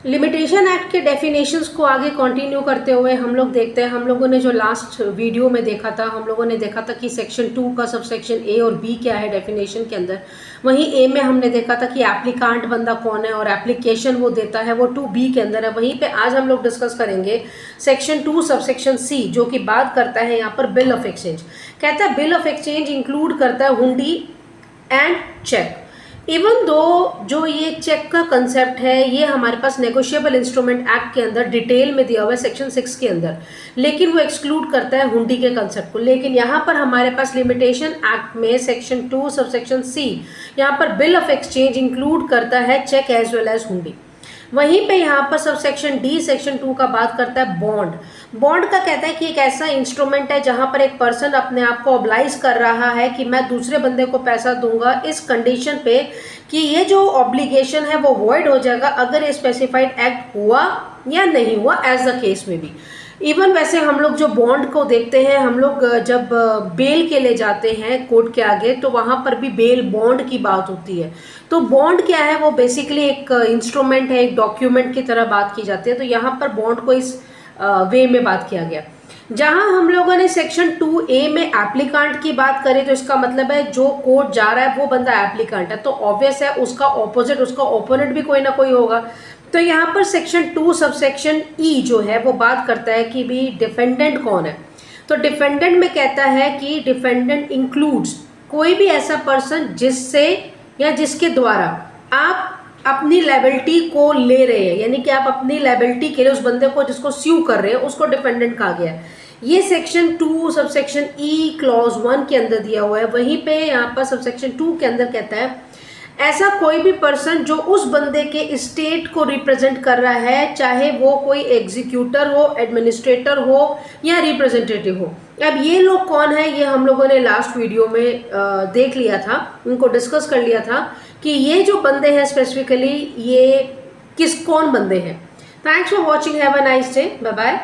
Limitation act के definitions को आगे कंटिन्यू करते हुए हम लोग देखते हैं, हम लोगों ने जो लास्ट वीडियो में देखा था, हम लोगों ने देखा था कि सेक्शन 2 का सबसेक्शन ए और बी क्या है डेफिनेशन के अंदर। वहीं ए में हमने देखा था कि एप्लीकांट बंदा कौन है और एप्लीकेशन वो देता है वो 2B के अंदर है। वहीं पे आज हम लोग डिस्कस करेंगे सेक्शन 2 सबसेक्शन सी, जो कि बात करता है यहाँ पर बिल ऑफ एक्सचेंज। कहता है बिल ऑफ एक्सचेंज इंक्लूड करता है हुंडी एंड चेक। इवन दो जो ये चेक का कंसेप्ट है ये हमारे पास नेगोशिएबल इंस्ट्रूमेंट एक्ट के अंदर डिटेल में दिया हुआ है सेक्शन 6 के अंदर, लेकिन वो एक्सक्लूड करता है हुंडी के कंसेप्ट को। लेकिन यहाँ पर हमारे पास लिमिटेशन एक्ट में सेक्शन 2 सबसेक्शन सी, यहाँ पर बिल ऑफ एक्सचेंज इंक्लूड करता है चेक एज वेल एज हुंडी। वहीं पे यहाँ पर सब सेक्शन डी सेक्शन 2 का बात करता है बॉन्ड। बॉन्ड का कहता है कि एक ऐसा इंस्ट्रूमेंट है जहां पर एक पर्सन अपने आप को ऑब्लाइज कर रहा है कि मैं दूसरे बंदे को पैसा दूंगा इस कंडीशन पे कि ये जो ऑब्लिगेशन है वो वॉइड हो जाएगा अगर ये स्पेसिफाइड एक्ट हुआ या नहीं हुआ, एज द केस में भी। इवन वैसे हम लोग जो बॉन्ड को देखते हैं, हम लोग जब बेल के लिए जाते हैं कोर्ट के आगे तो वहां पर भी बेल बॉन्ड की बात होती है। तो बॉन्ड क्या है, वो बेसिकली एक इंस्ट्रूमेंट है, एक डॉक्यूमेंट की तरह बात की जाती है। तो यहाँ पर बॉन्ड को इस वे में बात किया गया। जहां हम लोगों ने सेक्शन 2A में एप्लीकांट की बात करी तो इसका मतलब है जो कोर्ट जा रहा है वो बंदा एप्लीकांट है, तो ऑब्वियस है उसका ऑपोजिट, उसका ओपोनेंट भी कोई ना कोई होगा। तो यहाँ पर सेक्शन 2 सबसेक्शन ई जो है वो बात करता है कि भी डिफेंडेंट कौन है। तो डिफेंडेंट में कहता है कि डिफेंडेंट इंक्लूड्स कोई भी ऐसा पर्सन जिससे या जिसके द्वारा आप अपनी लायबिलिटी को ले रहे हैं, यानी कि आप अपनी लायबिलिटी के लिए उस बंदे को जिसको स्यू कर रहे हैं उसको डिफेंडेंट कहा गया है। ये सेक्शन 2 सबसेक्शन ई क्लॉज 1 के अंदर दिया हुआ है। वहीं पे यहाँ पर सबसेक्शन 2 के अंदर कहता है ऐसा कोई भी पर्सन जो उस बंदे के स्टेट को रिप्रेजेंट कर रहा है, चाहे वो कोई एग्जीक्यूटर हो, एडमिनिस्ट्रेटर हो या रिप्रेजेंटेटिव हो। अब ये लोग कौन है, ये हम लोगों ने लास्ट वीडियो में देख लिया था, उनको डिस्कस कर लिया था कि ये जो बंदे हैं स्पेसिफिकली ये कौन बंदे हैं। Thanks for watching, have a nice day, bye bye.